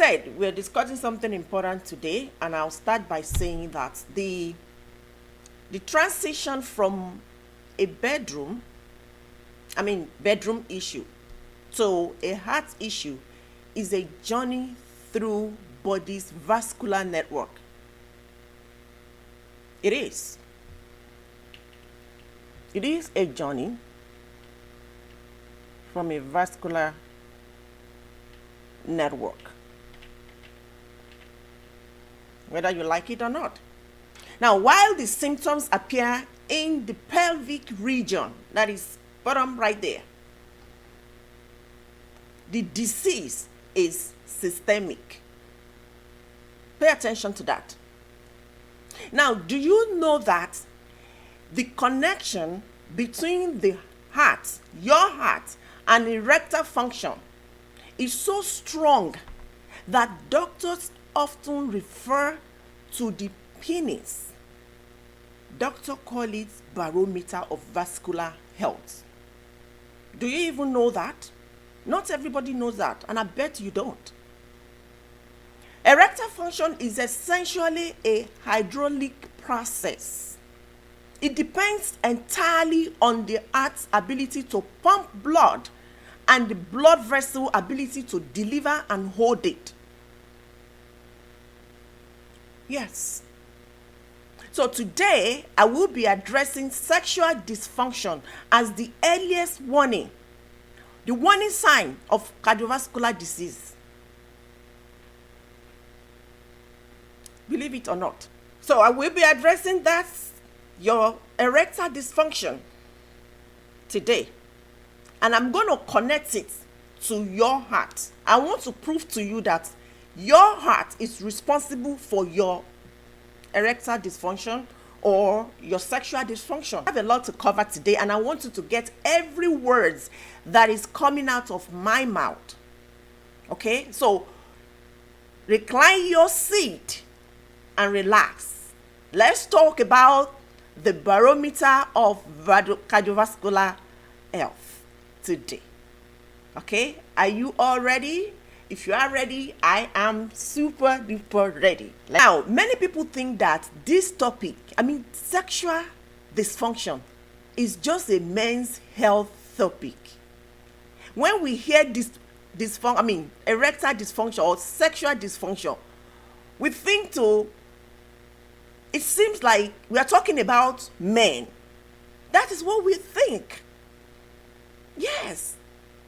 Said we're discussing something important today, and I'll start by saying that the transition from a bedroom issue to a heart issue is a journey through body's vascular network. It is a journey from a vascular network, whether you like it or not. Now, while the symptoms appear in the pelvic region, that is bottom right there, the disease is systemic. Pay attention to that. Now, do you know that the connection between the heart, your heart, and erectile function is so strong that doctors often refer to the penis? Doctors call it barometer of vascular health. Do you even know that? Not everybody knows that, and I bet you don't. Erectile function is essentially a hydraulic process. It depends entirely on the heart's ability to pump blood and the blood vessel ability to deliver and hold it. Yes. So today, I will be addressing sexual dysfunction as the earliest warning, the warning sign of cardiovascular disease. Believe it or not. So I will be addressing that, your erectile dysfunction, today. And I'm going to connect it to your heart. I want to prove to you that your heart is responsible for your erectile dysfunction or your sexual dysfunction. I have a lot to cover today, and I want you to get every word that is coming out of my mouth. Okay? So recline your seat and relax. Let's talk about the barometer of cardiovascular health today. Okay? Are you all ready? If you are ready, I am super duper ready. Now, many people think that this topic, sexual dysfunction, is just a men's health topic. When we hear erectile dysfunction or sexual dysfunction, we think it seems like we are talking about men. That is what we think. Yes,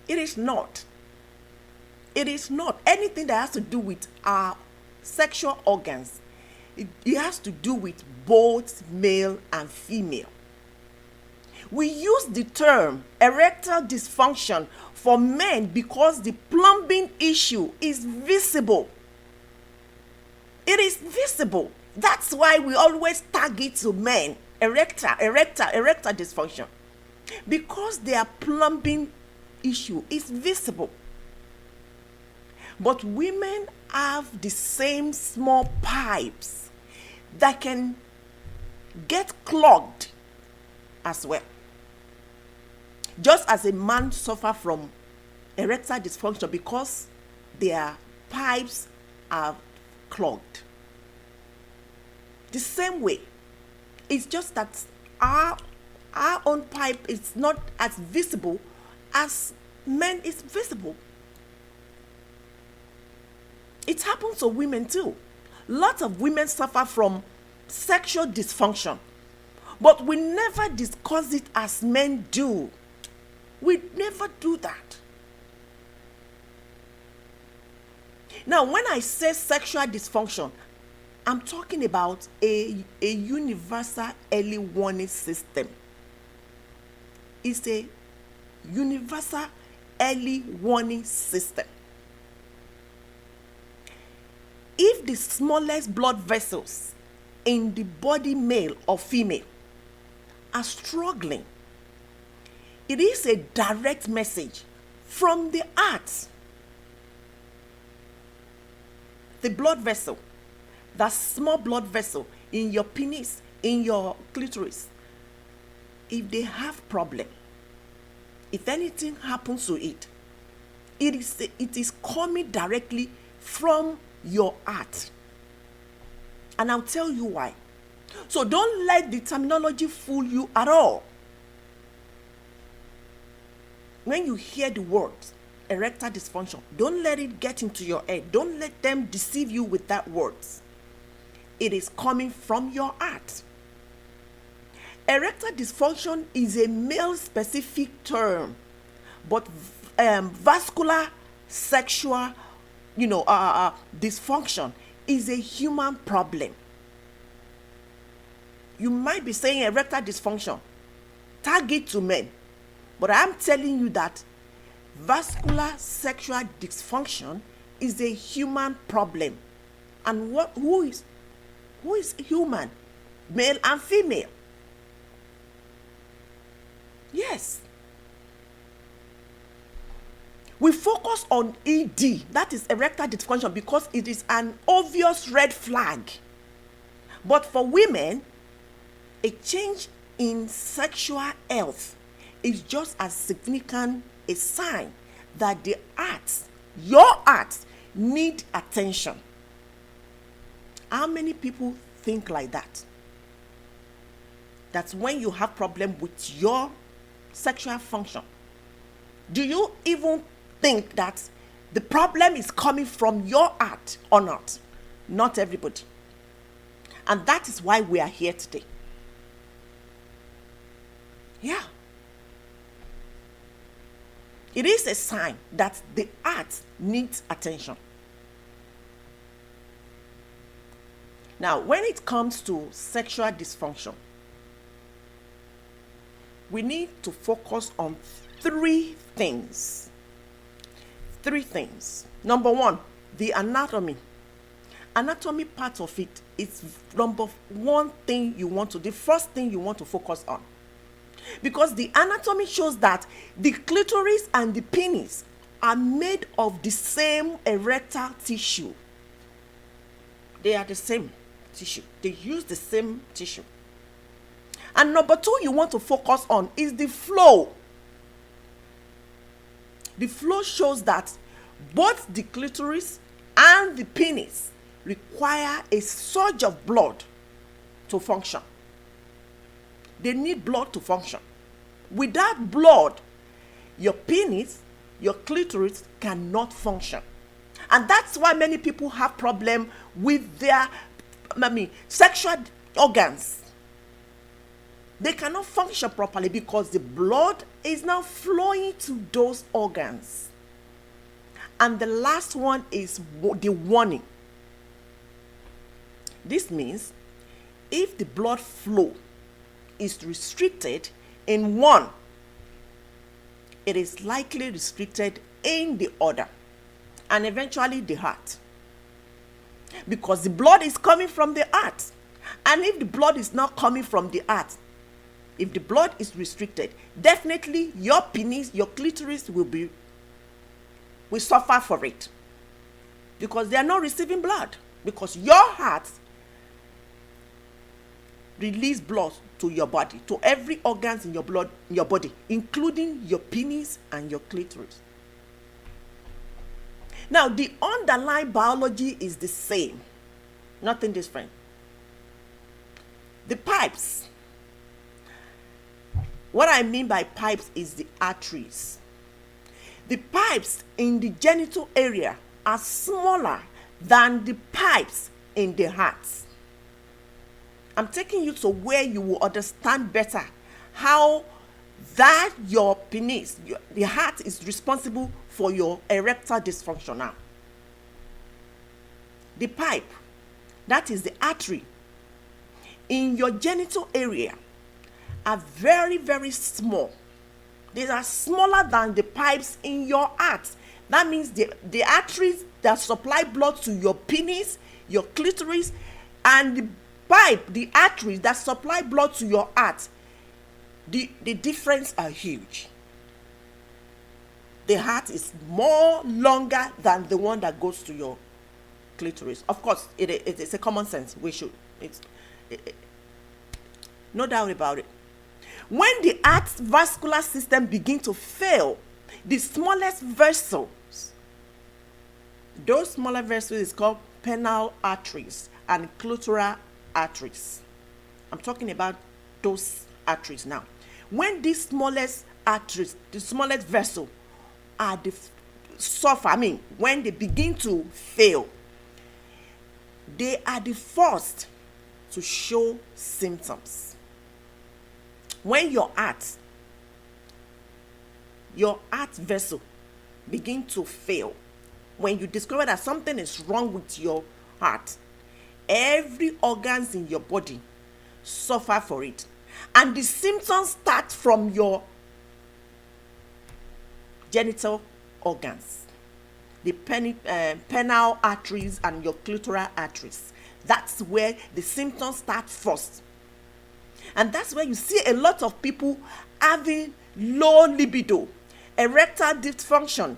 it is not. It is not anything that has to do with our sexual organs. It has to do with both male and female. We use the term erectile dysfunction for men because the plumbing issue is visible. It is visible. That's why we always target to men, erectile dysfunction, because their plumbing issue is visible. But women have the same small pipes that can get clogged as well. Just as a man suffers from erectile dysfunction because their pipes are clogged. The same way, it's just that our own pipe is not as visible as men is visible. It happens to women too. Lots of women suffer from sexual dysfunction, but we never discuss it as men do. We never do that. Now, when I say sexual dysfunction, I'm talking about a universal early warning system. It's a universal early warning system. If the smallest blood vessels in the body, male or female, are struggling, it is a direct message from the heart. The blood vessel, that small blood vessel in your penis, in your clitoris, if they have problem, if anything happens to it, it is coming directly from your heart. And I'll tell you why. So don't let the terminology fool you at all. When you hear the words erectile dysfunction, don't let it get into your head. Don't let them deceive you with that words. It is coming from your heart. Erectile dysfunction is a male-specific term, but vascular sexual, dysfunction is a human problem. You might be saying erectile dysfunction, target to men, but I'm telling you that vascular sexual dysfunction is a human problem. And who is human? Male and female. Yes. We focus on ED, that is erectile dysfunction, because it is an obvious red flag. But for women, a change in sexual health is just as significant a sign that the heart, your heart, need attention. How many people think like that? That's when you have problem with your sexual function. Do you even think that the problem is coming from your heart or not? Not everybody. And that is why we are here today. Yeah. It is a sign that the heart needs attention. Now, when it comes to sexual dysfunction, we need to focus on three things. Number one, the anatomy. Anatomy part of it is number one thing the first thing you want to focus on. Because the anatomy shows that the clitoris and the penis are made of the same erectile tissue. They are the same tissue. They use the same tissue. And number two you want to focus on is the flow. The flow shows that both the clitoris and the penis require a surge of blood to function. They need blood to function. Without blood, your penis, your clitoris cannot function. And that's why many people have problem with their sexual organs. They cannot function properly because the blood is now flowing to those organs. And the last one is the warning. This means if the blood flow is restricted in one, it is likely restricted in the other, and eventually the heart. Because the blood is coming from the heart. And if the blood is not coming from the heart, if the blood is restricted, definitely your penis, your clitoris will suffer for it. Because they are not receiving blood. Because your heart release blood to your body, to every organs in your body, including your penis and your clitoris. Now, the underlying biology is the same, nothing different. The pipes. What I mean by pipes is the arteries. The pipes in the genital area are smaller than the pipes in the heart. I'm taking you to where you will understand better how that your penis, the heart is responsible for your erectile dysfunction now. The pipe, that is the artery, in your genital area are very, very small. They are smaller than the pipes in your heart. That means the arteries that supply blood to your penis, your clitoris, and the pipe, the arteries that supply blood to your heart, the difference are huge. The heart is more longer than the one that goes to your clitoris. Of course, it's a common sense. No doubt about it. When the heart's vascular system begins to fail, the smallest vessels Those smaller vessels is called penile arteries and clitoral arteries. I'm talking about those arteries now. When these smallest arteries, the smallest vessel, are when they begin to fail, they are the first to show symptoms. When your heart vessel begin to fail, when you discover that something is wrong with your heart, every organs in your body suffer for it. And the symptoms start from your genital organs, the penile arteries and your clitoral arteries. That's where the symptoms start first. And that's where you see a lot of people having low libido, erectile dysfunction.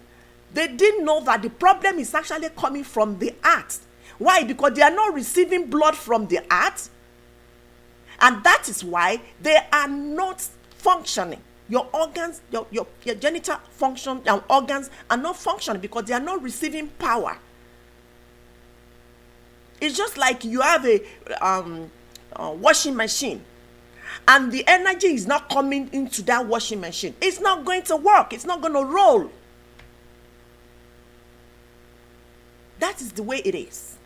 They didn't know that the problem is actually coming from the heart. Why? Because they are not receiving blood from the heart. And that is why they are not functioning. Your organs, your genital function and organs are not functioning because they are not receiving power. It's just like you have a washing machine and the energy is not coming into that washing machine. It's not going to work. It's not going to roll. That is the way it is.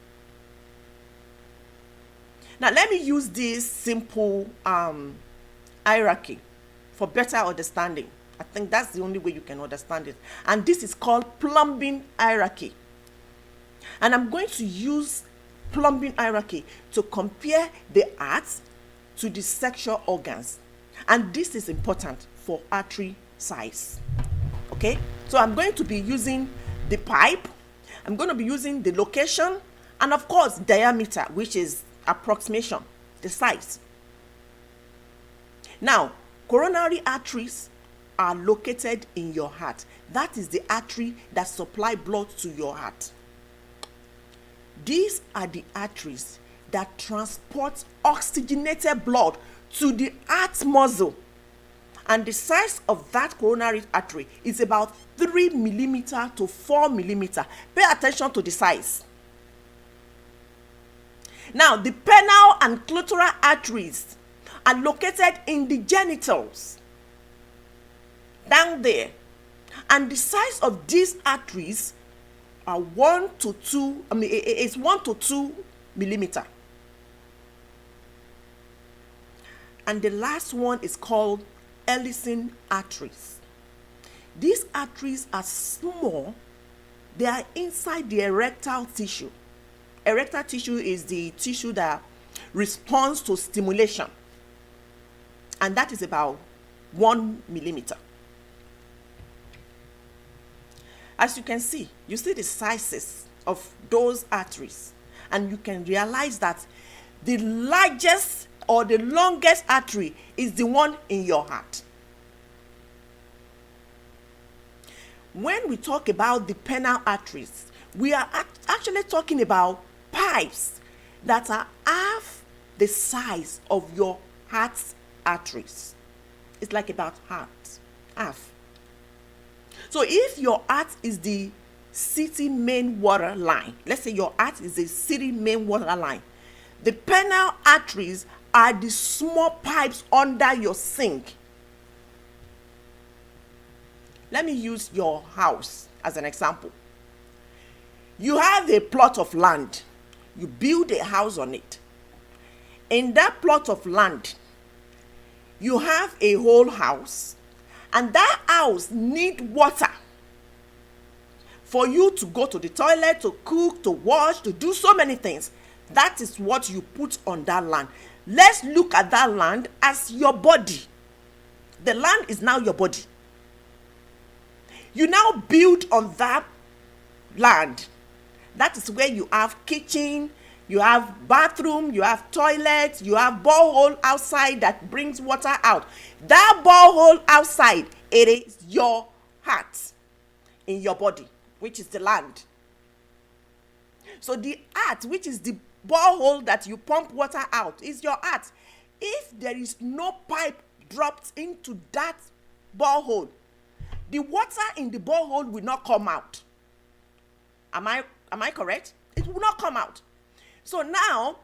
Now, let me use this simple hierarchy for better understanding. I think that's the only way you can understand it. And this is called plumbing hierarchy. And I'm going to use plumbing hierarchy to compare the heart to the sexual organs. And this is important for artery size. Okay? So I'm going to be using the pipe. I'm going to be using the location. And of course, diameter, which is approximation, the size. Now, coronary arteries are located in your heart. That is the artery that supply blood to your heart. These are the arteries that transport oxygenated blood to the heart muscle. And the size of that coronary artery is about 3 millimeter to 4 millimeter. Pay attention to the size. Now, the penile and clitoral arteries are located in the genitals, down there. And the size of these arteries are 1 to 2 millimeter. And the last one is called Ellison arteries. These arteries are small. They are inside the erectile tissue. Erectile tissue is the tissue that responds to stimulation. And that is about 1 millimeter. As you can see, you see the sizes of those arteries. And you can realize that the largest or the longest artery is the one in your heart. When we talk about the penile arteries, we are actually talking about pipes that are half the size of your heart's arteries. It's like about half. So if your heart is the city main water line, let's say your heart is the city main water line, the penile arteries are the small pipes under your sink. Let me use your house as an example. You have a plot of land. You build a house on it. In that plot of land, you have a whole house, and that house needs water for you to go to the toilet, to cook, to wash, to do so many things. That is what you put on that land. Let's look at that land as your body. The land is now your body. You now build on that land. That is where you have kitchen, you have bathroom, you have toilet, you have borehole outside that brings water out. That borehole outside, it is your heart in your body, which is the land. So the heart, which is the borehole that you pump water out, is your heart. If there is no pipe dropped into that borehole, the water in the borehole will not come out. Am I Am I correct? It will not come out. So now,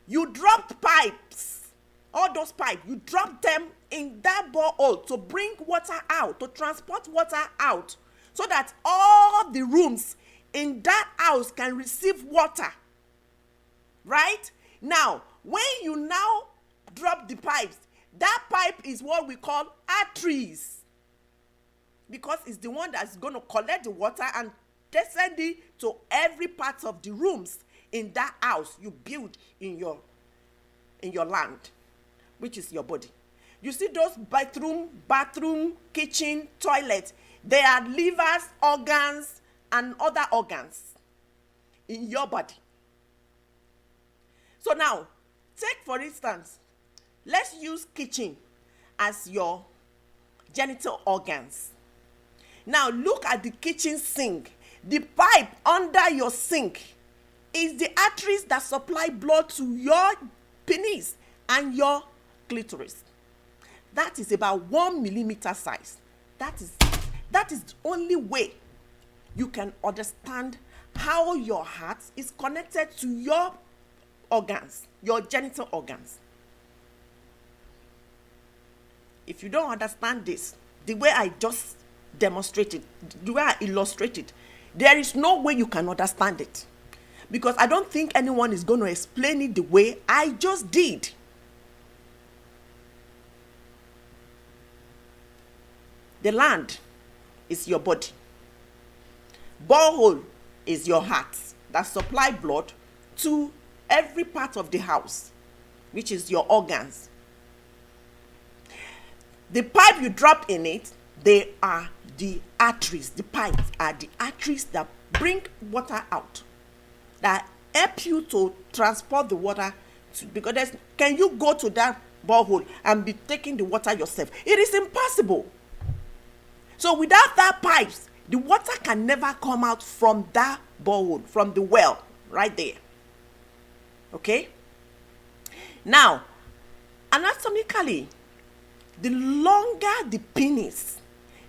you dropped pipes, all those pipes, you drop them in that borehole to bring water out, to transport water out, so that all the rooms in that house can receive water. Right? Now, when you now drop the pipes, that pipe is what we call arteries, because it's the one that's going to collect the water and send it to every part of the rooms in that house you build in your land, which is your body. You see those bathroom, kitchen, toilet, they are livers, organs, and other organs in your body. So now, take for instance, let's use kitchen as your genital organs. Now look at the kitchen sink. The pipe under your sink is the arteries that supply blood to your penis and your clitoris. That is about 1 millimeter size. That is the only way you can understand how your heart is connected to your organs, your genital organs. If you don't understand this, the way I just demonstrated, the way I illustrated, there is no way you can understand it. Because I don't think anyone is going to explain it the way I just did. The land is your body. Borehole is your heart that supply blood to every part of the house, which is your organs. The pipe you drop in it, they are the arteries. The pipes are the arteries that bring water out, that help you to transport the water because can you go to that borehole and be taking the water yourself? It is impossible. So without that pipes, the water can never come out from that borehole, from the well, right there. Okay? Now, anatomically, the longer the penis,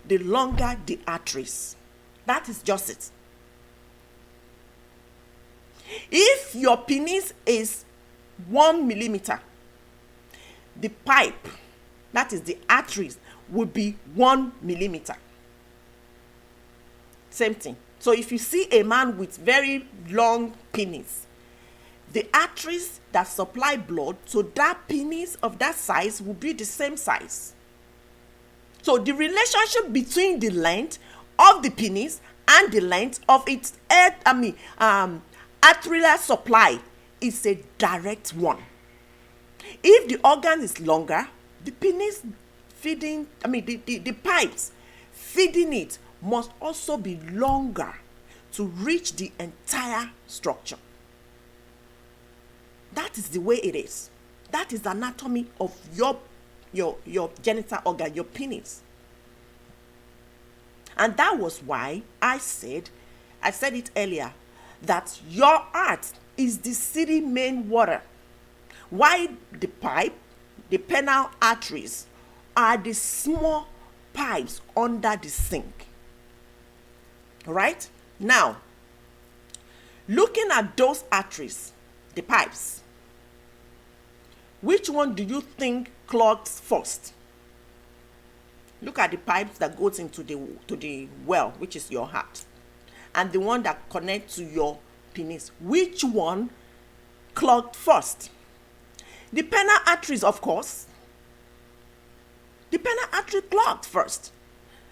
the longer the arteries. That is just it. If your penis is 1 millimeter, the pipe, that is the arteries, would be 1 millimeter. Same thing. So if you see a man with very long penis, the arteries that supply blood to that penis of that size will be the same size. So the relationship between the length of the penis and the length of its arterial supply is a direct one. If the organ is longer, the penis the pipes feeding it must also be longer to reach the entire structure. That is the way it is. That is the anatomy of your genital organ, your penis. And that was why I said it earlier, that your heart is the city main water. Why the pipe, the penile arteries, are the small pipes under the sink. All right? Now, looking at those arteries, the pipes, which one do you think clogs first? Look at the pipes that goes into the well, which is your heart, and the one that connects to your penis. Which one clogged first? The penile arteries, of course. The penile artery clogged first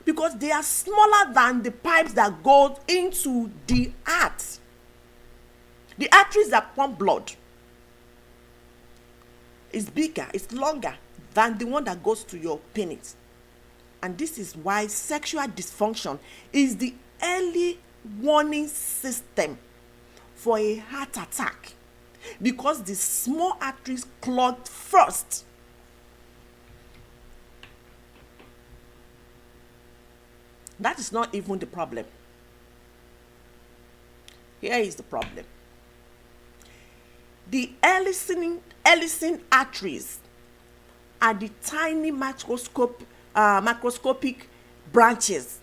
because they are smaller than the pipes that go into the heart. The arteries that pump blood is bigger, it's longer than the one that goes to your penis. And this is why sexual dysfunction is the early warning system for a heart attack, because the small arteries clogged first. That is not even the problem. Here is the problem. The Ellison arteries are the tiny macroscopic branches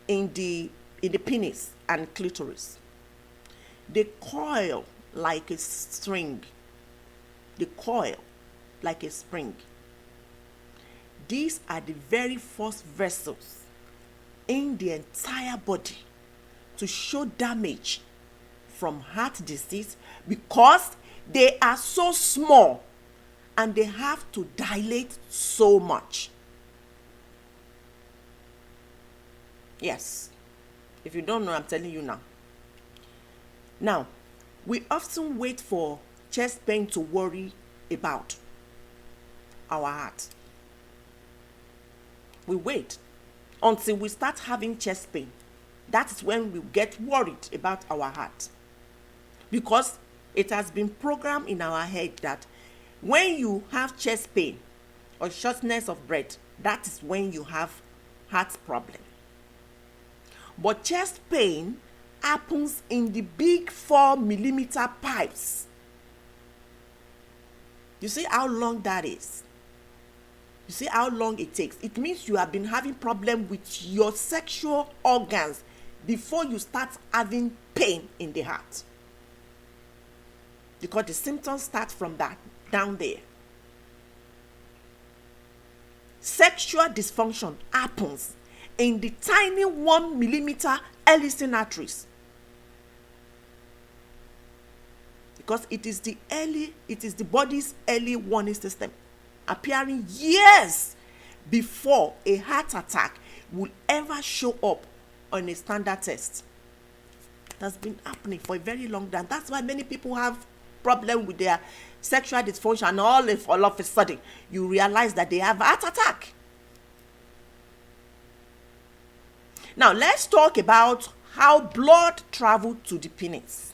in the penis and clitoris. They coil like a string. They coil like a spring. These are the very first vessels in the entire body to show damage from heart disease because they are so small and they have to dilate so much. Yes, if you don't know, I'm telling you now. Now, we often wait for chest pain to worry about our heart. We wait until we start having chest pain. That is when we get worried about our heart. Because it has been programmed in our head that when you have chest pain or shortness of breath, that is when you have heart problem. But chest pain happens in the big 4mm pipes. You see how long that is? You see how long it takes? It means you have been having problem with your sexual organs before you start having pain in the heart. Because the symptoms start from that down there. Sexual dysfunction happens in the tiny 1mm Ellison arteries. Because it is the body's early warning system appearing years before a heart attack will ever show up on a standard test. It has been happening for a very long time. That's why many people have problem with their sexual dysfunction, and all of a sudden you realize that they have a heart attack. Now let's talk about how blood travels to the penis.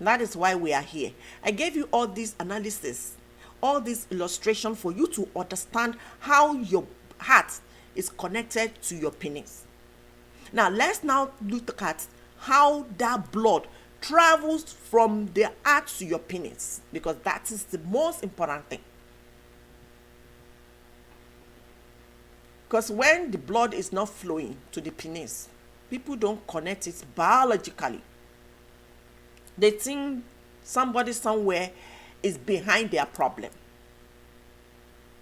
That is why we are here. I gave you all this analysis, all this illustration for you to understand how your heart is connected to your penis. Now let's now look at how that blood travels from the heart to your penis, because that is the most important thing. Because when the blood is not flowing to the penis, people don't connect it biologically. They think somebody somewhere is behind their problem.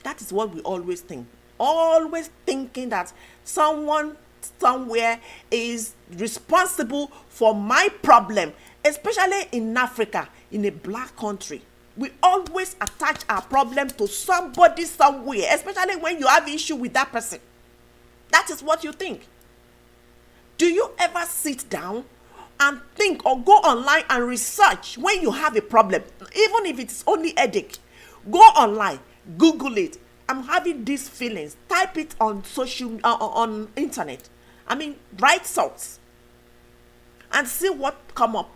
That is what we always think. Always thinking that someone somewhere is responsible for my problem, especially in Africa, in a black country. We always attach our problem to somebody somewhere, especially when you have issue with that person. That is what you think. Do you ever sit down and think or go online and research when you have a problem, even if it's only headache? Go online, Google it. I'm having these feelings. Type it on on internet. Write source and see what come up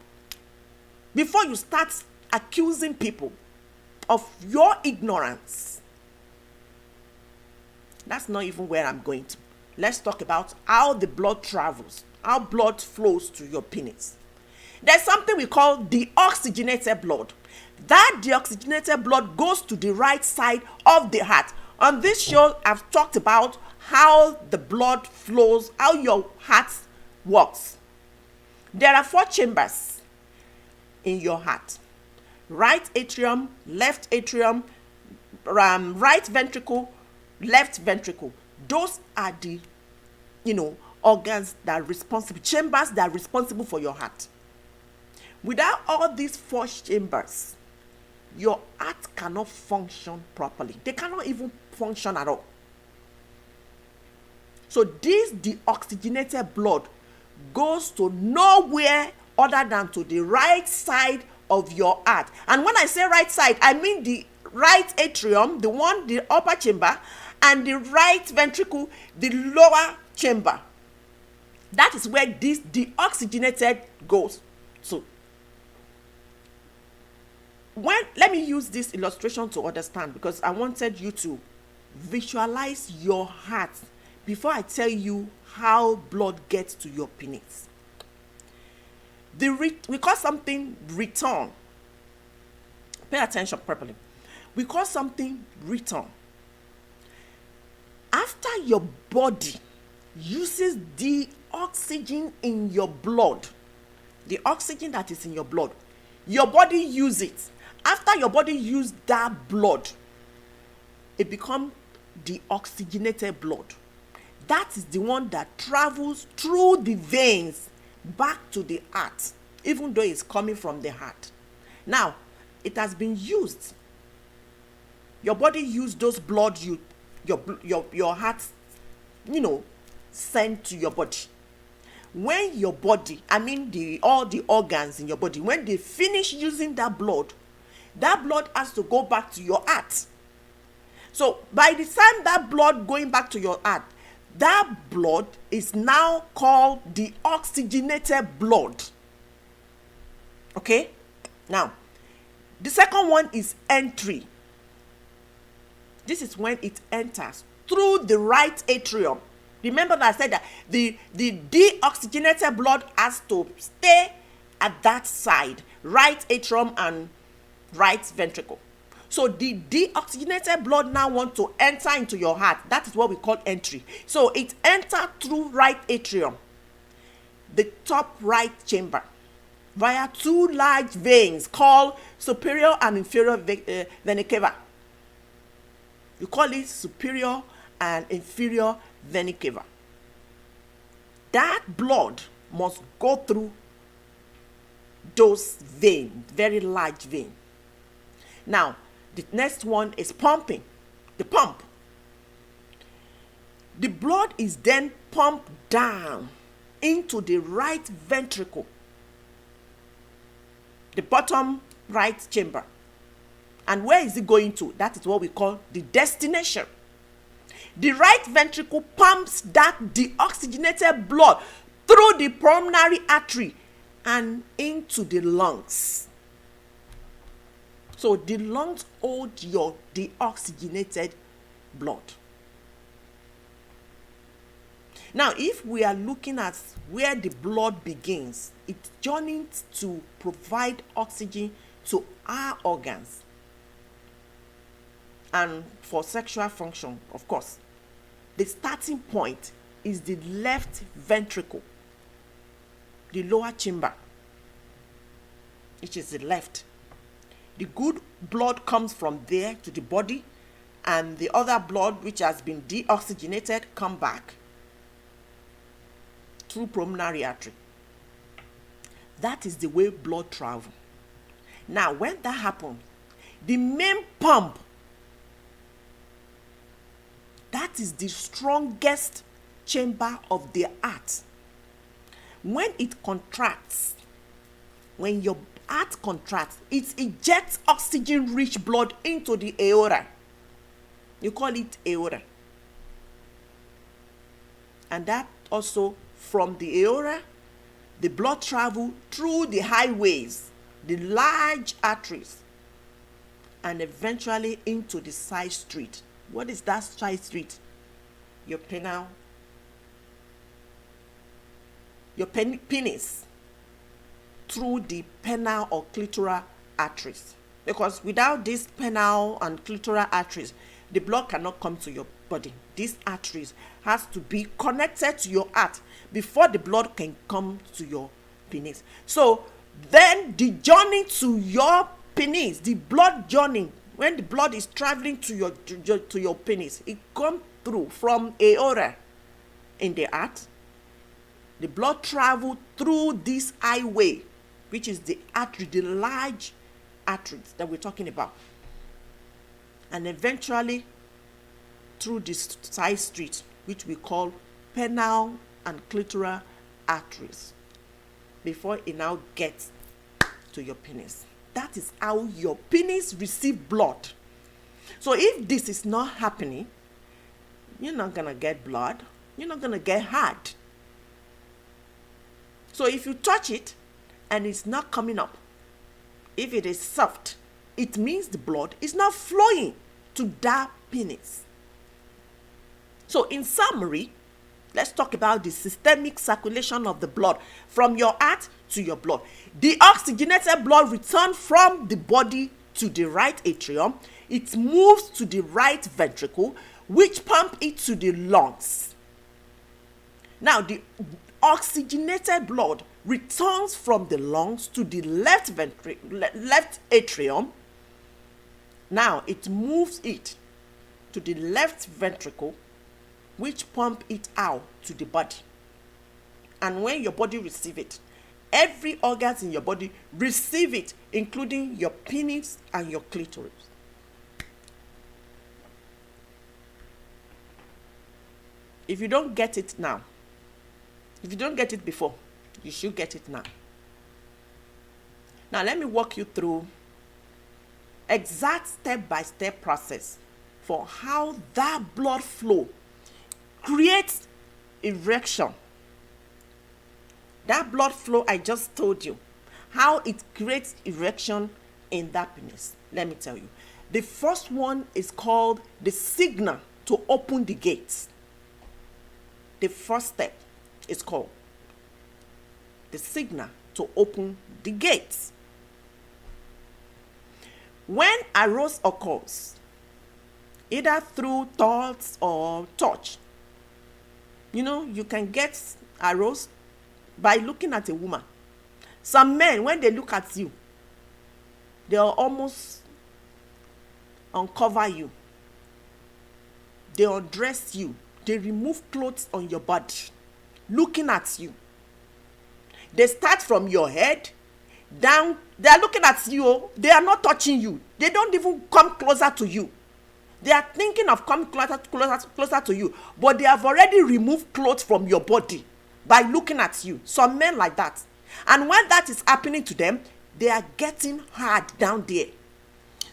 before you start accusing people of your ignorance. That's not even where I'm going to. Let's talk about how the blood travels, how blood flows to your penis. There's something we call deoxygenated blood. That deoxygenated blood goes to the right side of the heart. On this show, I've talked about how the blood flows, how your heart works. There are 4 chambers in your heart: right atrium, left atrium, right ventricle, left ventricle. Those are the organs that are responsible, chambers that are responsible for your heart. Without all these 4 chambers, your heart cannot function properly. They cannot even function at all. So this deoxygenated blood goes to nowhere other than to the right side of your heart. And when I say right side, I mean the right atrium, the upper chamber, and the right ventricle, the lower chamber. That is where this deoxygenated goes to. Let me use this illustration to understand, because I wanted you to visualize your heart before I tell you how blood gets to your penis. We call something return. Pay attention properly. We call something return. After your body uses the oxygen in your blood The oxygen that is in your blood, your body use it. After your body use that blood, it becomes deoxygenated blood. That is the one that travels through the veins back to the heart, even though it's coming from the heart. Now, it has been used. Your body used those blood your heart, sent to your body. When your body, all the organs in your body, when they finish using that blood has to go back to your heart. So by the time that blood going back to your heart, that blood is now called the oxygenated blood. Okay? Now, the second one is entry. This is when it enters through the right atrium. Remember that I said that the deoxygenated blood has to stay at that side, right atrium and right ventricle. So the deoxygenated blood now wants to enter into your heart. That is what we call entry. So it enters through right atrium, the top right chamber, via two large veins called superior and inferior vena cava. You call it superior and inferior vena cava. That blood must go through those veins, very large veins. Now, the next one is pumping, the pump. The blood is then pumped down into the right ventricle, the bottom right chamber. And where is it going to? That is what we call the destination. The right ventricle pumps that deoxygenated blood through the pulmonary artery and into the lungs. So the lungs hold your deoxygenated blood. Now, if we are looking at where the blood begins, it journeys to provide oxygen to our organs and for sexual function, of course. The starting point is the left ventricle, the lower chamber, which is the left. The good blood comes from there to the body, and the other blood which has been deoxygenated come back through pulmonary artery. That is the way blood travels. Now, when that happens, the main pump, that is the strongest chamber of the heart. When it contracts, when your heart contracts, it ejects oxygen-rich blood into the aorta. You call it aorta. And that also, from the aorta, the blood travels through the highways, the large arteries, and eventually into the side street. What is that side street? Your penile, your penis, through the penile or clitoral arteries. Because without these penile and clitoral arteries, the blood cannot come to your body. These arteries has to be connected to your heart before the blood can come to your penis. So then the journey to your penis, the blood journey, when the blood is traveling to your penis, it comes through from aorta in the heart. The blood travels through this highway, which is the artery, the large arteries that we're talking about, and eventually through this side street, which we call penile and clitoral arteries, before it now gets to your penis. That is how your penis receives blood. So if this is not happening, you're not going to get blood. You're not going to get hard. So if you touch it and it's not coming up, if it is soft, it means the blood is not flowing to that penis. So in summary, let's talk about the systemic circulation of the blood from your heart to your blood. The oxygenated blood returns from the body to the right atrium. It moves to the right ventricle, which pumps it to the lungs. Now, the oxygenated blood returns from the lungs to the left atrium. Now it moves it to the left ventricle, which pump it out to the body. And when your body receive it, every organ in your body receive it, including your penis and your clitoris. If you don't get it now, if you don't get it before, you should get it now. Now let me walk you through exact step-by-step process for how that blood flow creates erection. That blood flow I just told you, how it creates erection in that penis. Let me tell you. The first one is called the signal to open the gates. The first step is called the signal to open the gates. When arousal occurs, either through thoughts or touch, you can get aroused by looking at a woman. Some men, when they look at you, they'll almost uncover you. They undress you. They remove clothes on your body, looking at you. They start from your head down. They are looking at you. They are not touching you. They don't even come closer to you. They are thinking of coming closer to you, but they have already removed clothes from your body by looking at you. Some men like that. And when that is happening to them, they are getting hard down there.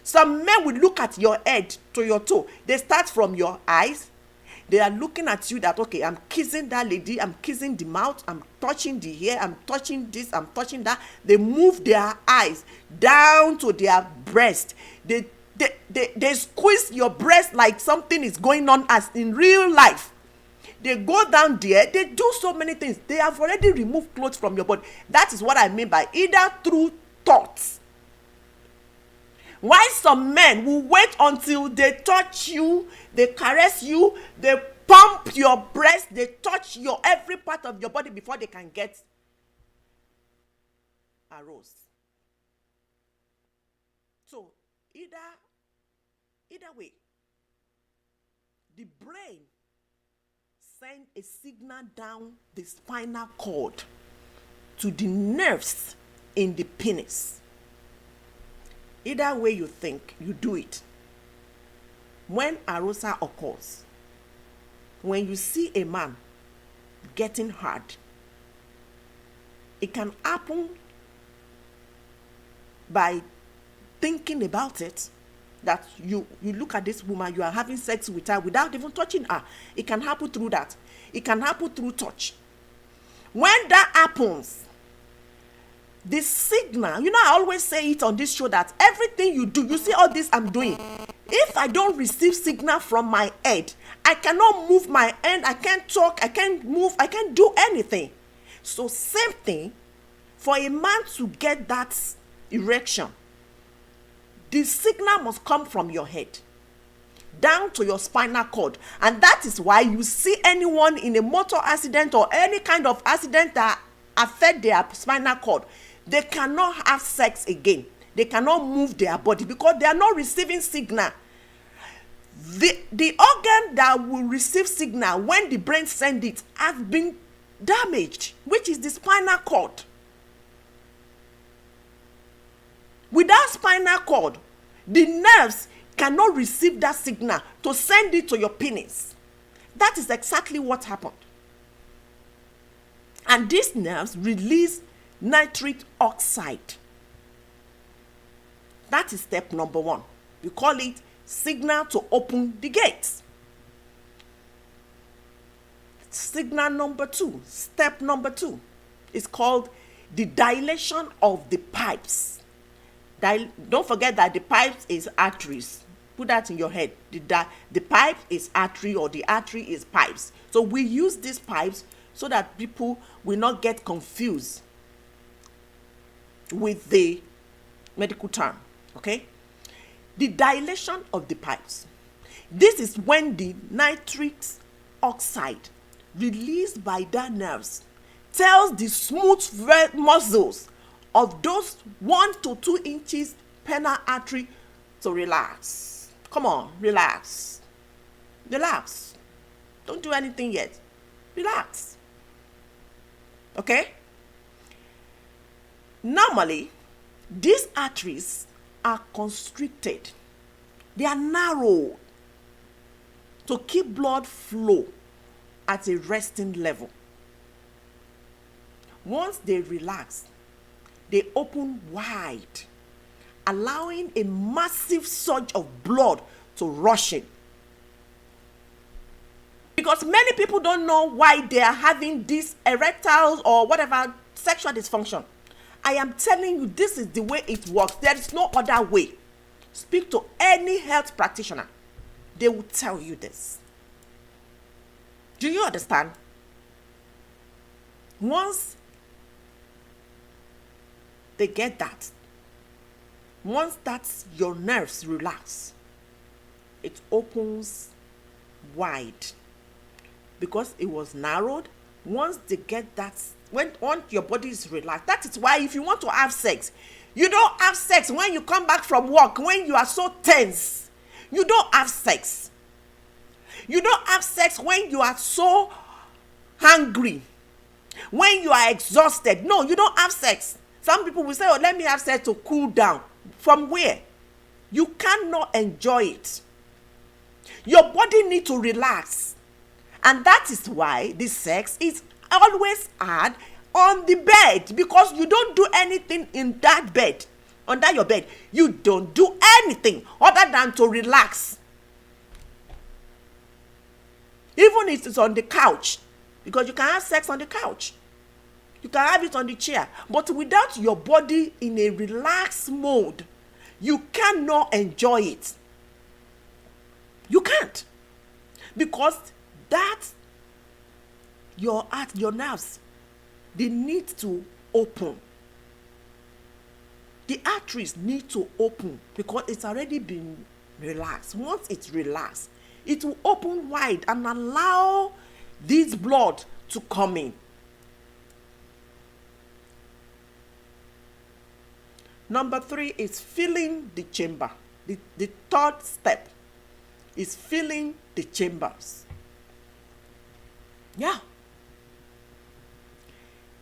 Some men will look at your head to your toe. They start from your eyes. They are looking at you that, okay, I'm kissing that lady, I'm kissing the mouth, I'm touching the hair, I'm touching this, I'm touching that. They move their eyes down to their breast. They squeeze your breast like something is going on as in real life. They go down there, they do so many things. They have already removed clothes from your body. That is what I mean by either through thoughts. Why some men will wait until they touch you, they caress you, they pump your breast, they touch your every part of your body before they can get aroused. So either way, the brain send a signal down the spinal cord to the nerves in the penis. Either way you think, you do it. When arousal occurs, when you see a man getting hard, it can happen by thinking about it, that you look at this woman, you are having sex with her without even touching her. It can happen through that. It can happen through touch. When that happens, the signal, I always say it on this show that everything you do, you see all this I'm doing, if I don't receive signal from my head, I cannot move my hand, I can't talk, I can't move, I can't do anything. So same thing, for a man to get that erection, the signal must come from your head down to your spinal cord. And that is why you see anyone in a motor accident or any kind of accident that affect their spinal cord, they cannot have sex again. They cannot move their body because they are not receiving signal. The organ that will receive signal when the brain sends it has been damaged, which is the spinal cord. Without spinal cord, the nerves cannot receive that signal to send it to your penis. That is exactly what happened. And these nerves release nitric oxide. That is step number 1. We call it signal to open the gates. Signal number 2, step number 2, is called the dilation of the pipes. Don't forget that the pipes is arteries. Put that in your head. The pipe is artery, or the artery is pipes. So we use these pipes so that people will not get confused with the medical term. Okay? The dilation of the pipes. This is when the nitric oxide released by the nerves tells the smooth muscles of those 1 to 2 inches penile artery to relax. Come on, relax. Relax. Don't do anything yet. Relax. Okay? Normally, these arteries are constricted. They are narrow to keep blood flow at a resting level. Once they relax, they open wide, allowing a massive surge of blood to rush in. Because many people don't know why they are having this erectile or whatever sexual dysfunction. I am telling you, this is the way it works. There is no other way. Speak to any health practitioner. They will tell you this. Do you understand? Once they get that, once that's your nerves relax, it opens wide because it was narrowed. Once they get that, once your body is relaxed, that is why if you want to have sex, you don't have sex when you come back from work, when you are so tense. You don't have sex. You don't have sex when you are so hungry, when you are exhausted. No, you don't have sex. Some people will say, oh, let me have sex to cool down. From where? You cannot enjoy it. Your body needs to relax. And that is why the sex is always had on the bed, because you don't do anything in that bed, under your bed. You don't do anything other than to relax. Even if it's on the couch, because you can have sex on the couch. You can have it on the chair. But without your body in a relaxed mode, you cannot enjoy it. You can't. Because that, your heart, your nerves, they need to open. The arteries need to open because it's already been relaxed. Once it's relaxed, it will open wide and allow this blood to come in. Number 3 is filling the chamber. The third step is filling the chambers. Yeah.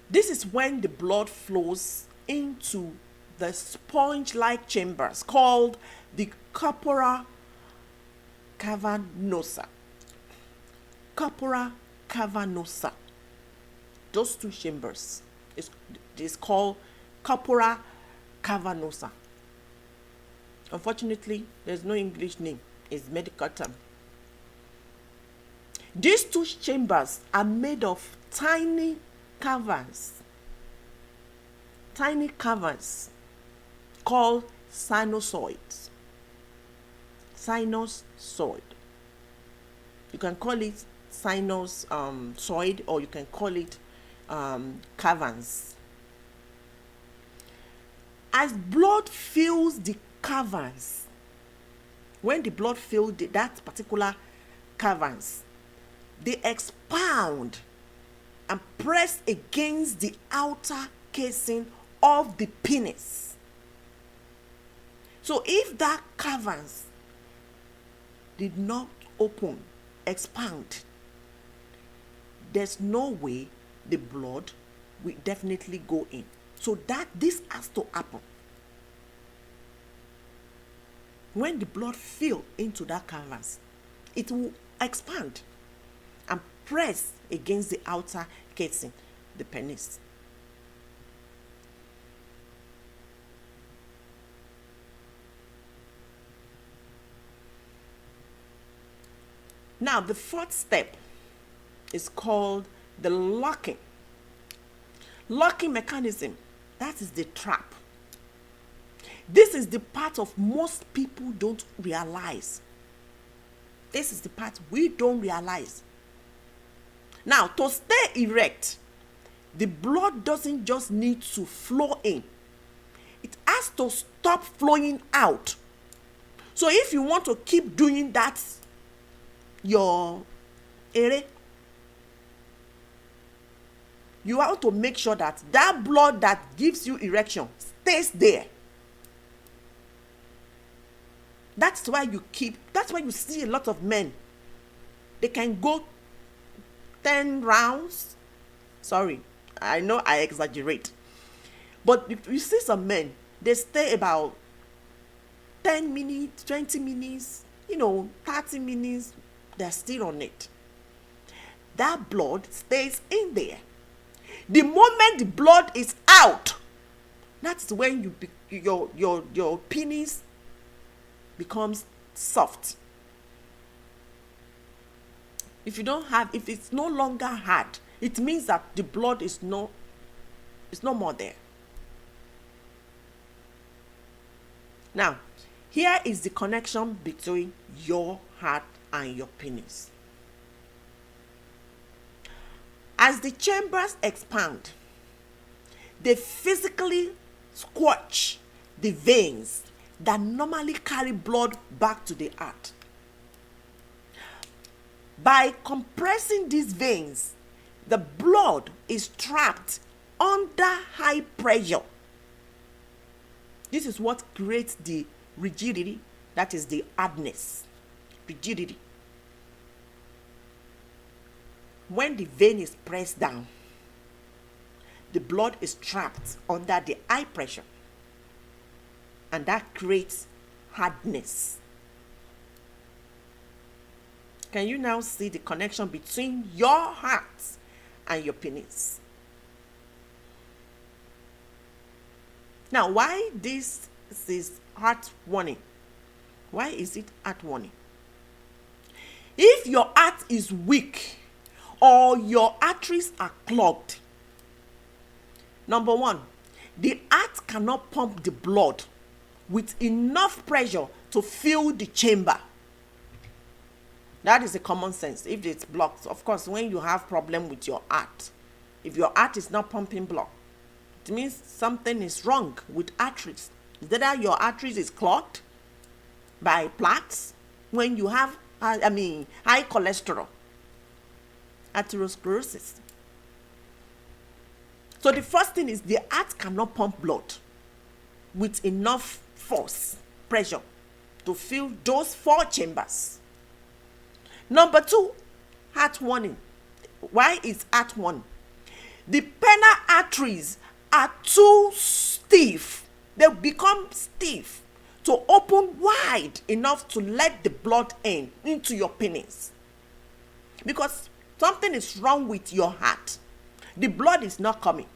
This is when the blood flows into the sponge-like chambers called the corpora cavernosa. Corpora cavernosa. Those two chambers is called corpora cavernosa. Unfortunately, there's no English name. It's medical term. These two chambers are made of tiny caverns called sinusoids. Sinusoid. You can call it sinusoid or you can call it caverns. As blood fills the caverns, when the blood fills that particular caverns, they expand and press against the outer casing of the penis. So if that caverns did not open, expand, there's no way the blood will definitely go in. So this has to happen. When the blood fills into that caverns, it will expand and press against the outer casing, the penis. Now, the fourth step is called the locking mechanism. That is the trap. This is the part of most people don't realize. This is the part we don't realize. Now, to stay erect, the blood doesn't just need to flow in. It has to stop flowing out. So if you want to keep doing that, your you have to make sure that that blood that gives you erection stays there. That's why you see a lot of men, they can go 10 rounds. Sorry, I know I exaggerate. But you see some men, they stay about 10 minutes, 20 minutes, 30 minutes, they're still on it. That blood stays in there. The moment the blood is out, that's when your penis becomes soft. If it's no longer hard, it means that the blood is no more there. Now, here is the connection between your heart and your penis. As the chambers expand, they physically squelch the veins that normally carry blood back to the heart. By compressing these veins, the blood is trapped under high pressure. This is what creates the rigidity, that is the hardness. Rigidity. When the vein is pressed down, the blood is trapped under the high pressure, and that creates hardness. Can you now see the connection between your heart and your penis? Now, why this is heart warning? Why is it heart warning? If your heart is weak or your arteries are clogged, number one, the heart cannot pump the blood with enough pressure to fill the chamber. That is a common sense. If it's blocked, of course, when you have problem with your heart, if your heart is not pumping blood, it means something is wrong with arteries. Either your arteries is clogged by plaques when you have, high cholesterol, atherosclerosis. So the first thing is the heart cannot pump blood with enough force, pressure to fill those 4 chambers. Number 2, heart warning. Why is heart warning? The penile arteries are too stiff. They become stiff to open wide enough to let the blood into your penis. Because something is wrong with your heart. The blood is not coming.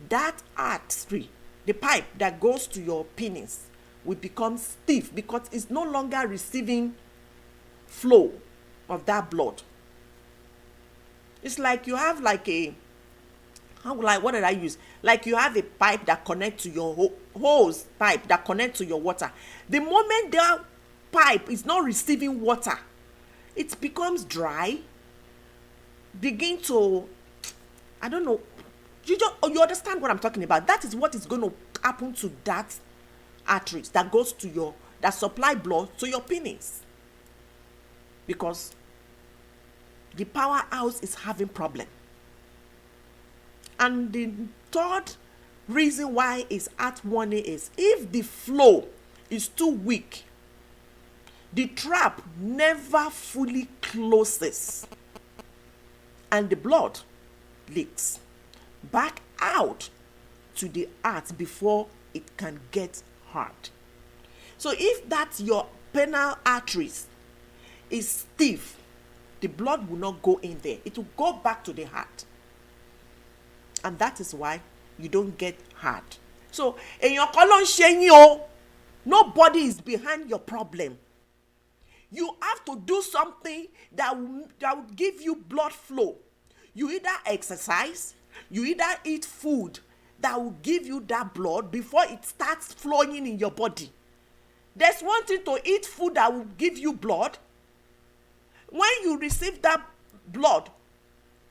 That artery, the pipe that goes to your penis, will become stiff because it's no longer receiving flow of that blood. It's like you have what did I use? Like you have a pipe that connects to your hose pipe that connects to your water. The moment that pipe is not receiving water, it becomes dry, begin to, I don't know, you understand what I'm talking about. That is what is going to happen to that arteries that goes to that supply blood to your penis. Because the powerhouse is having problem. And the third reason why it's heart warning is if the flow is too weak, the trap never fully closes and the blood leaks back out to the heart before it can get hard. So if that's your penile arteries is stiff, the blood will not go in there. It will go back to the heart. And that is why you don't get hard. So, in your colon shenyo, nobody is behind your problem. You have to do something that will give you blood flow. You either exercise, you either eat food that will give you that blood before it starts flowing in your body. There's one thing to eat food that will give you blood. When you receive that blood,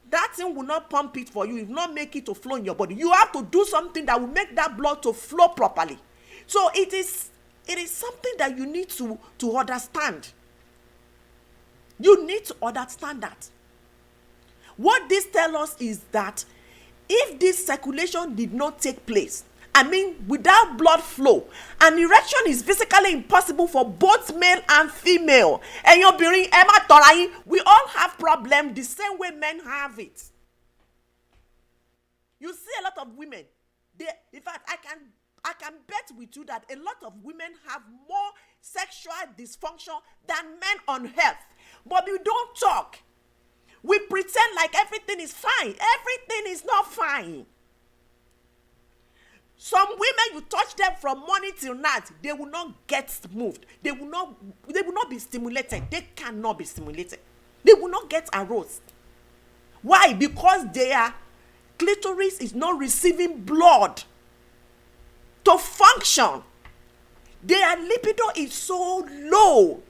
that thing will not pump it for you. It will not make it to flow in your body. You have to do something that will make that blood to flow properly. So it is something that you need to understand. You need to understand that. What this tells us is that if this circulation did not take place, without blood flow, an erection is physically impossible for both male and female. And we all have problems the same way men have it. You see a lot of women, in fact, I can bet with you that a lot of women have more sexual dysfunction than men on earth. But we don't talk. We pretend like everything is fine. Everything is not fine. Some women, you touch them from morning till night, they will not get moved. They will not be stimulated. They cannot be stimulated. They will not get aroused. Why? Because their clitoris is not receiving blood to function. Their libido is so low.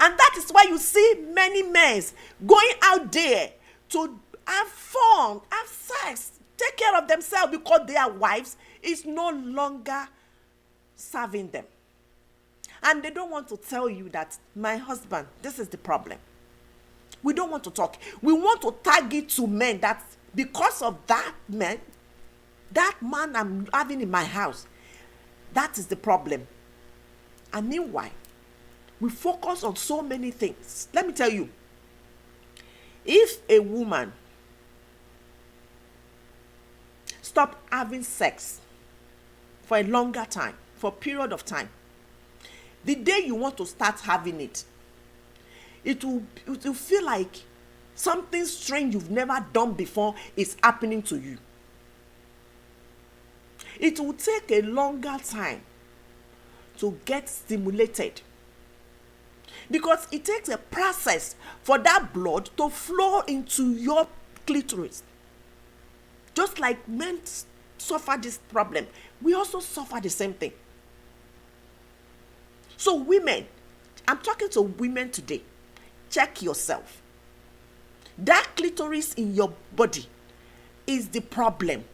And that is why you see many men going out there to have fun, have sex, take care of themselves, because their wives is no longer serving them. And they don't want to tell you that, my husband, this is the problem. We don't want to talk. We want to tag it to men that because of that man I'm having in my house, that is the problem. And meanwhile, we focus on so many things. Let me tell you, if a woman stop having sex for a longer time, for a period of time, the day you want to start having it, it will feel like something strange you've never done before is happening to you. It will take a longer time to get stimulated, because it takes a process for that blood to flow into your clitoris. Just like men suffer this problem, we also suffer the same thing. So women, I'm talking to women today, check yourself. That clitoris in your body is the problem.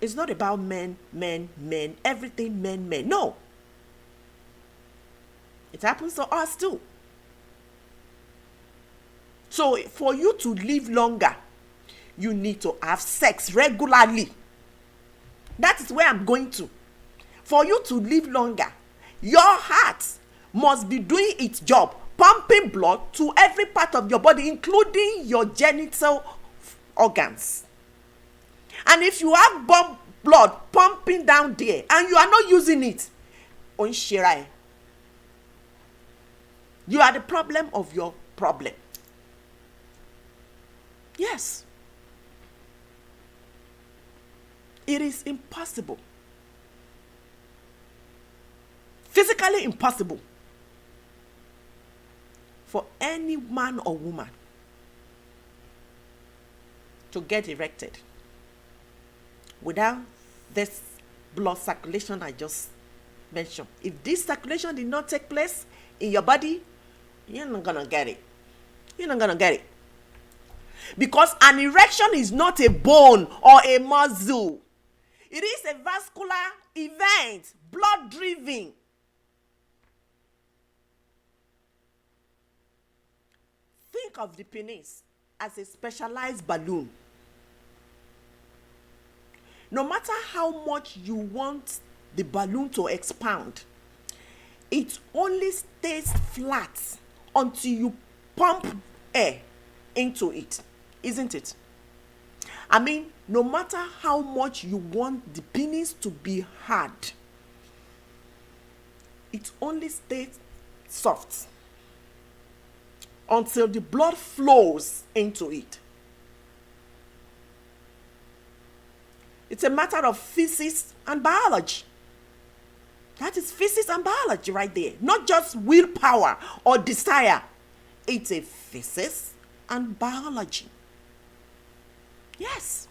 It's not about men, everything men. No. It happens to us too. So for you to live longer, you need to have sex regularly. That is where I'm going to. For you to live longer, your heart must be doing its job, pumping blood to every part of your body, including your genital organs. And if you have blood pumping down there and you are not using it, you are the problem of your problem. Yes. It is impossible. Physically impossible for any man or woman to get erected without this blood circulation I just mentioned. If this circulation did not take place in your body, you're not gonna get it. You're not gonna get it. Because an erection is not a bone or a muscle. It is a vascular event, blood driven. Think of the penis as a specialized balloon. No matter how much you want the balloon to expand, it only stays flat until you pump air into it, isn't it? No matter how much you want the penis to be hard, it only stays soft until the blood flows into it. It's a matter of physics and biology. That is physics and biology right there. Not just willpower or desire. It's a physics and biology. Yes.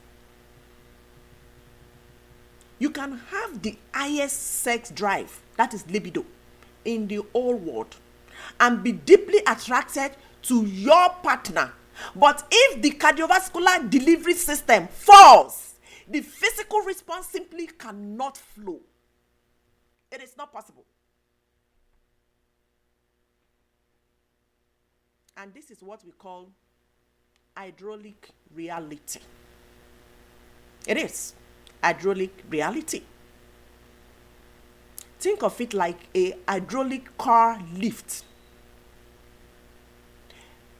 You can have the highest sex drive, that is libido, in the whole world, and be deeply attracted to your partner. But if the cardiovascular delivery system falls, the physical response simply cannot flow. It is not possible. And this is what we call hydraulic reality. It is hydraulic reality. Think of it like a hydraulic car lift.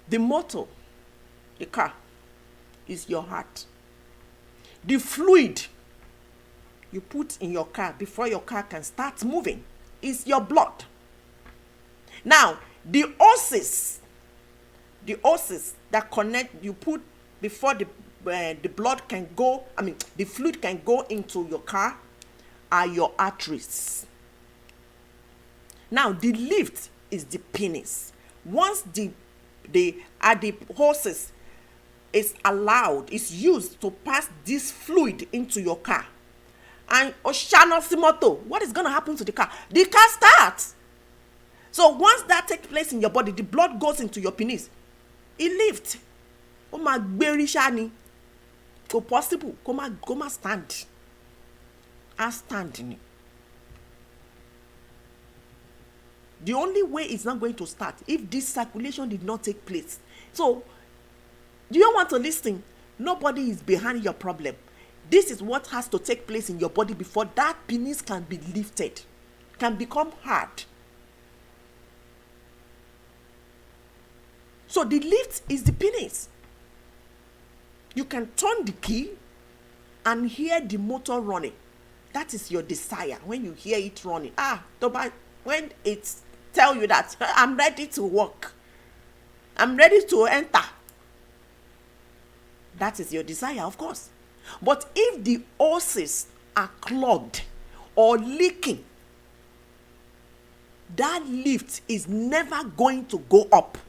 The motor, the car, is your heart. The fluid you put in your car before your car can start moving is your blood. Now, the hoses that connect, you put before the blood can go, the fluid can go into your car, are your arteries. Now, the lift is the penis. Once the hoses is used to pass this fluid into your car, and Oshanosimoto, what is going to happen to the car? The car starts. So once that takes place in your body, the blood goes into your penis. It lifts. Oh my very shiny. Go possible. Come stand. I stand in it. The only way it's not going to start if this circulation did not take place. So, do you want to listen? Nobody is behind your problem. This is what has to take place in your body before that penis can be lifted, can become hard. So the lift is the penis. You can turn the key and hear the motor running. That is your desire when you hear it running. When it's tell you that I'm ready to walk, I'm ready to enter. That is your desire, of course. But if the hoses are clogged or leaking, that lift is never going to go up.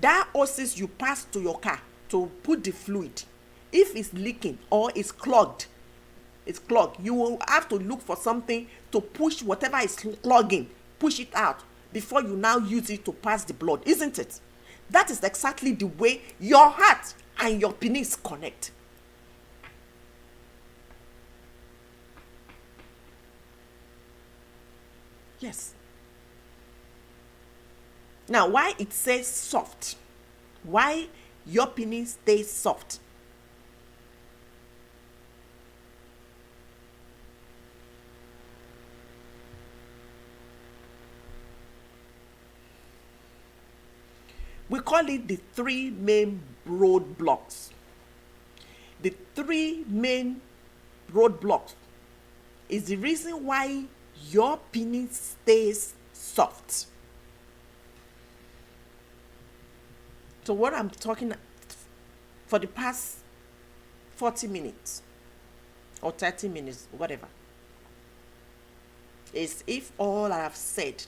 That hoses you pass to your car to put the fluid, if it's leaking or it's clogged, you will have to look for something to push whatever is clogging, push it out before you now use it to pass the blood, isn't it? That is exactly the way your heart and your penis connect. Yes. Now, why it says soft? Why your penis stays soft? We call it the three main roadblocks. The three main roadblocks is the reason why your penis stays soft. So what I'm talking for the past 40 minutes or 30 minutes, whatever, is if all I have said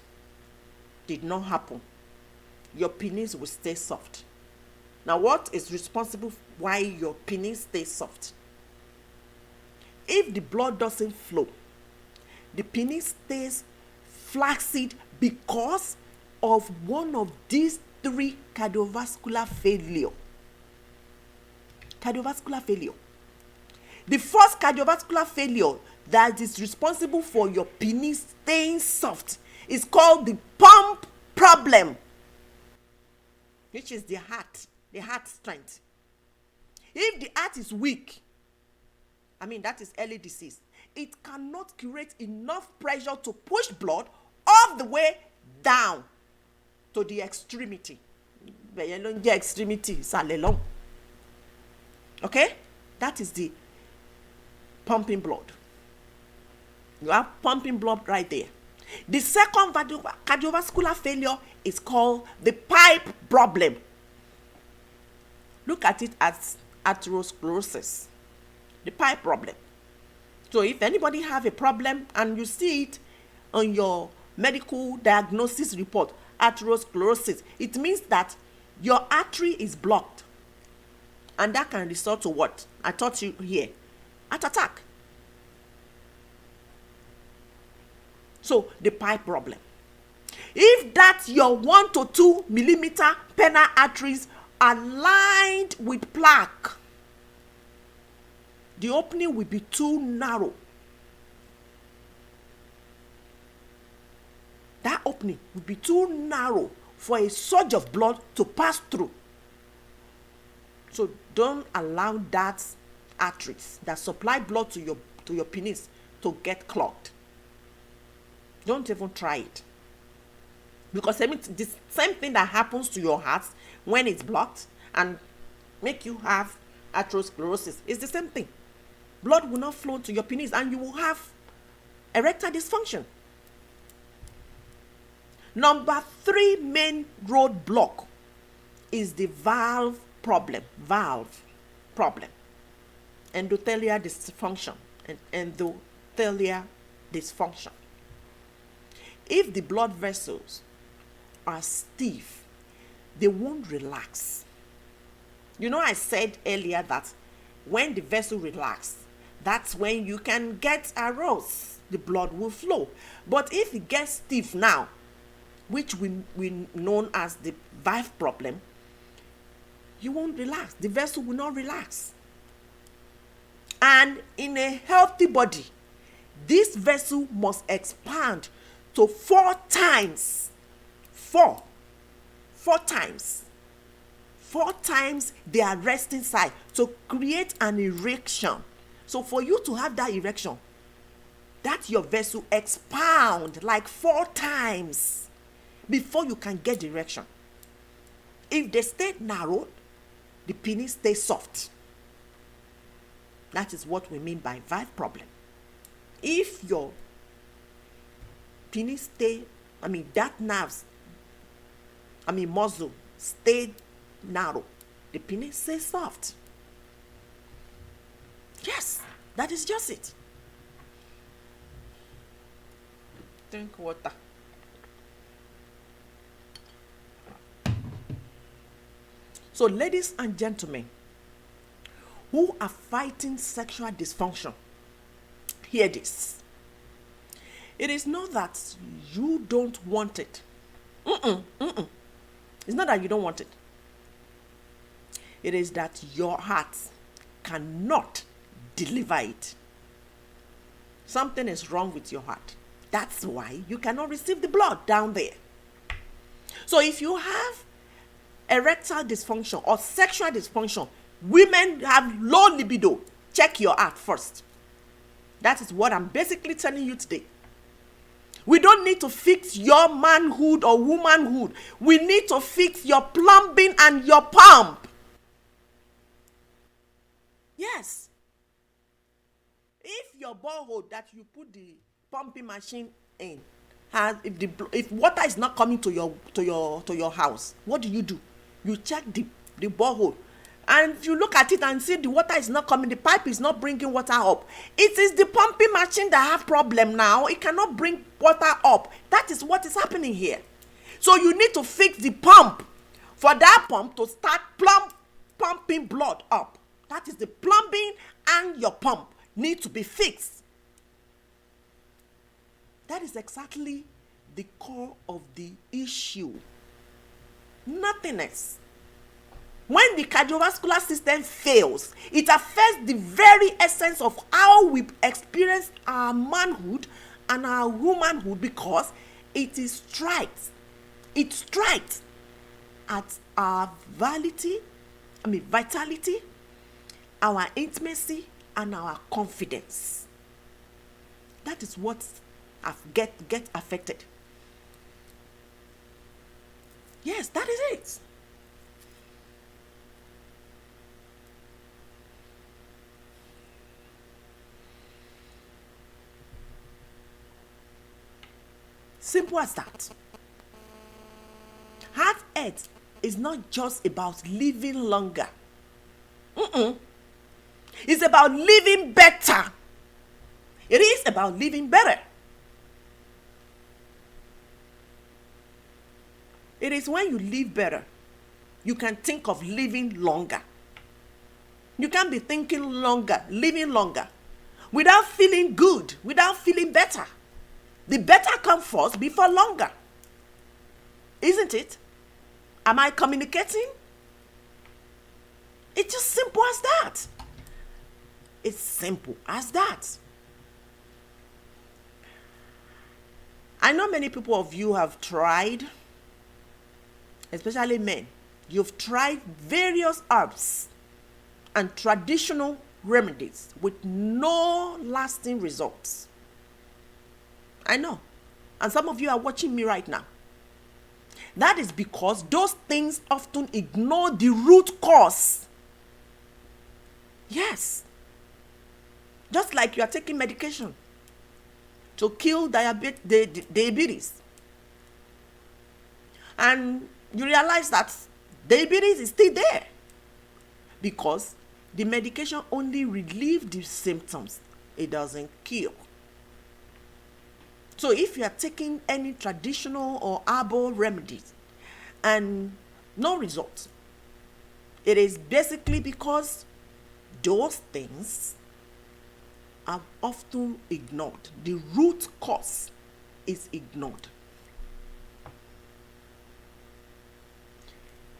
did not happen, your penis will stay soft. Now, what is responsible why your penis stays soft? If the blood doesn't flow, the penis stays flaccid because of one of these three cardiovascular failure. Cardiovascular failure. The first cardiovascular failure that is responsible for your penis staying soft is called the pump problem, which is the heart strength. If the heart is weak, that is early disease, it cannot create enough pressure to push blood all the way down to the extremity. Okay? That is the pumping blood. You have pumping blood right there. The second cardiovascular failure is called the pipe problem. Look at it as atherosclerosis. The pipe problem. So if anybody have a problem and you see it on your medical diagnosis report, atherosclerosis, it means that your artery is blocked. And that can result to what? I taught you here. Heart attack. So the pipe problem. If that your 1 to 2 millimeter penile arteries are lined with plaque, the opening will be too narrow. That opening will be too narrow for a surge of blood to pass through. So don't allow that arteries that supply blood to your penis to get clogged. Don't even try it. Because I mean, the same thing that happens to your heart when it's blocked and make you have atherosclerosis is the same thing. Blood will not flow to your penis and you will have erectile dysfunction. Number 3 main roadblock is the valve problem. Endothelial dysfunction and endothelial dysfunction. If the blood vessels are stiff, they won't relax. You know, I said earlier that when the vessel relaxes, that's when you can get arose. The blood will flow. But if it gets stiff now, which we known as the valve problem, you won't relax. The vessel will not relax. And in a healthy body, this vessel must expand to 4 times. 4 times. 4 times their resting size to create an erection. So for you to have that erection, that your vessel expand like 4 times before you can get the erection. If they stay narrow, the penis stays soft. That is what we mean by valve problem. If your penis muscle stay narrow, the penis stays soft. Yes, that is just it. Drink water. So, ladies and gentlemen who are fighting sexual dysfunction, hear this. It is not that you don't want it. It's not that you don't want it. It is that your heart cannot deliver it. Something is wrong with your heart. That's why you cannot receive the blood down there. So if you have erectile dysfunction or sexual dysfunction, women have low libido, check your heart first. That is what I'm basically telling you today. We don't need to fix your manhood or womanhood. We need to fix your plumbing and your pump. Yes. If your borehole that you put the pumping machine in has, if water is not coming to your house, what do? You check the borehole, and if you look at it and see the water is not coming, the pipe is not bringing water up. It is the pumping machine that have problem now. It cannot bring water up. That is what is happening here. So you need to fix the pump for that pump to start pumping blood up. That is the plumbing, and your pump need to be fixed. That is exactly the core of the issue. Nothing else. When the cardiovascular system fails, it affects the very essence of how we experience our manhood and our womanhood, because it strikes at our vitality, our intimacy, and our confidence. That is what get affected. Yes, that is it. Simple as that. Heart health is not just about living longer. It's about living better. It is about living better. It is when you live better, you can think of living longer. You can't be thinking longer, living longer, without feeling good, without feeling better. The better comes first before longer. Isn't it? Am I communicating? It's just simple as that. It's simple as that. I know many people of you have tried especially men, you've tried various herbs and traditional remedies with no lasting results. I know. And some of you are watching me right now. That is because those things often ignore the root cause. Yes. Just like you are taking medication to kill diabetes. And you realize that diabetes is still there because the medication only relieves the symptoms. It doesn't cure. So if you are taking any traditional or herbal remedies and no results, it is basically because those things are often ignored. The root cause is ignored.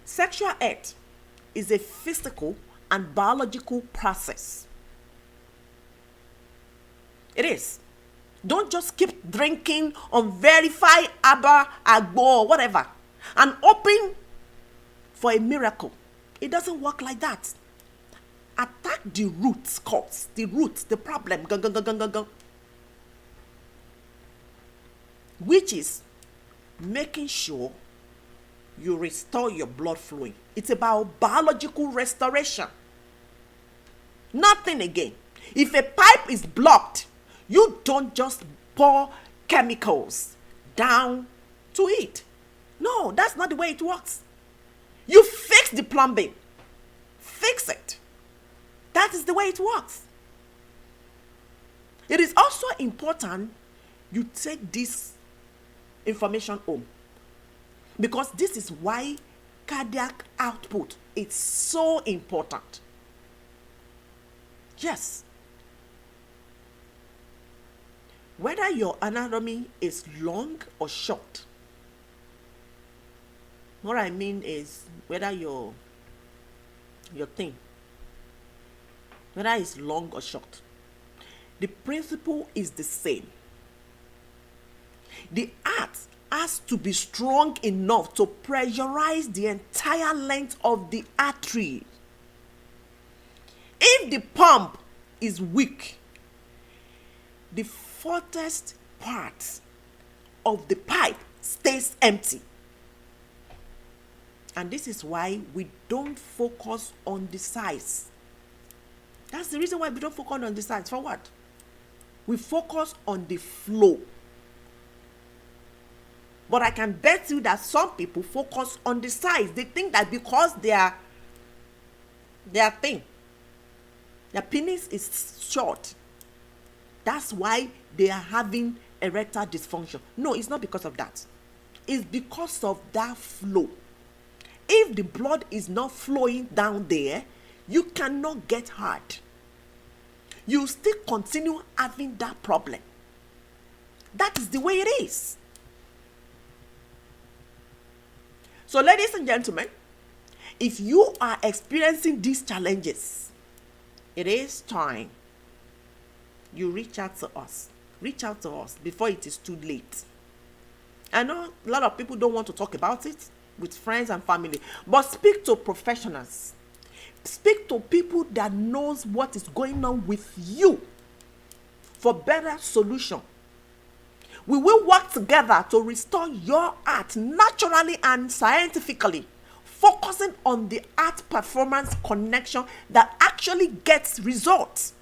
Sexual health is a physical and biological process. It is. Don't just keep drinking unverified herbal, agbo, or whatever, and hoping for a miracle. It doesn't work like that. Attack the root cause, the problem, which is making sure you restore your blood flowing. It's about biological restoration. Nothing again. If a pipe is blocked, you don't just pour chemicals down to it. No, that's not the way it works. You fix the plumbing. Fix it. That is the way it works. It is also important you take this information home, because this is why cardiac output is so important. Yes. Whether your anatomy is long or short, what I mean is whether your thing, whether it's long or short, the principle is the same. The heart has to be strong enough to pressurize the entire length of the artery. If the pump is weak, the furthest part of the pipe stays empty. And this is why we don't focus on the size. That's the reason why we don't focus on the size. For what? We focus on the flow. But I can bet you that some people focus on the size. They think that because their penis is short, that's why they are having erectile dysfunction. No, it's not because of that. It's because of that flow. If the blood is not flowing down there, you cannot get hard. You still continue having that problem. That is the way it is. So, ladies and gentlemen, if you are experiencing these challenges, it is time you reach out to us. Reach out to us before it is too late. I know a lot of people don't want to talk about it with friends and family, but speak to professionals. Speak to people that knows what is going on with you for better solution. We will work together to restore your heart naturally and scientifically, focusing on the heart performance connection that actually gets results.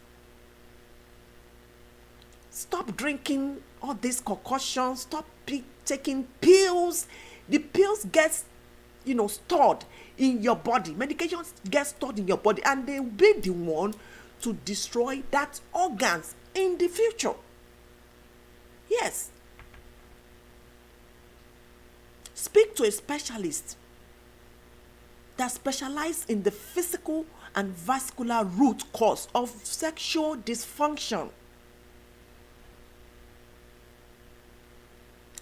Stop drinking all these concoctions. Stop taking pills. The pills get, stored in your body. Medications get stored in your body, and they will be the one to destroy that organs in the future. Yes. Speak to a specialist that specializes in the physical and vascular root cause of sexual dysfunction.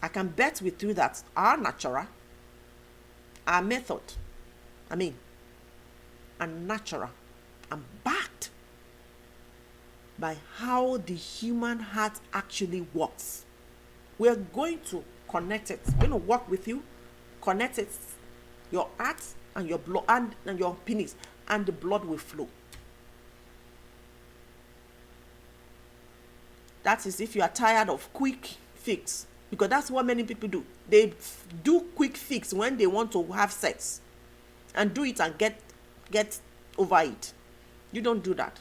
I can bet with you that our natural, our method, and natural and backed by how the human heart actually works. We are going to connect it. We're going to work with you, connect it your heart and your blood and your penis, and the blood will flow. That is if you are tired of quick fix, because that's what many people do. They do quick fix when they want to have sex, and do it and get over it. You don't do that.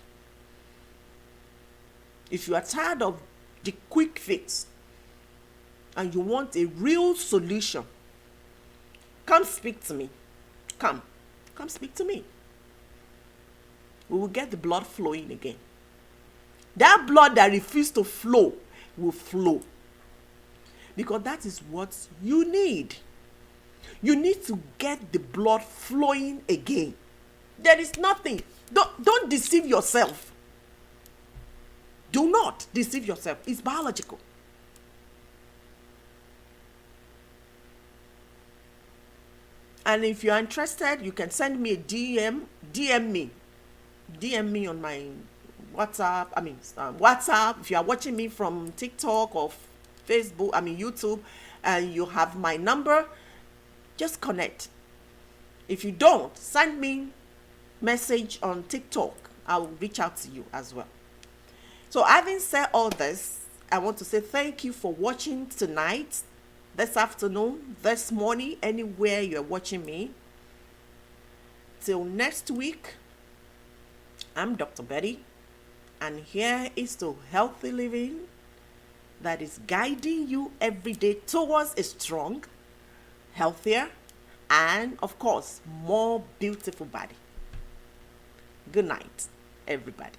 If you are tired of the quick fix and you want a real solution, come speak to me. Come speak to me. We will get the blood flowing again. That blood that refused to flow will flow, because that is what you need. You need to get the blood flowing again. There is nothing. Don't deceive yourself. Do not deceive yourself. It's biological. And if you're interested, you can send me a DM me on my WhatsApp. WhatsApp. If you are watching me from TikTok or Facebook, YouTube, and you have my number, just connect. If you don't, send me message on TikTok. I will reach out to you as well. So having said all this, I want to say thank you for watching tonight, this afternoon, this morning, anywhere you're watching me. Till next week, I'm Dr. Betty, and here is to healthy living that is guiding you every day towards a strong, healthier, and of course, more beautiful body. Good night, everybody.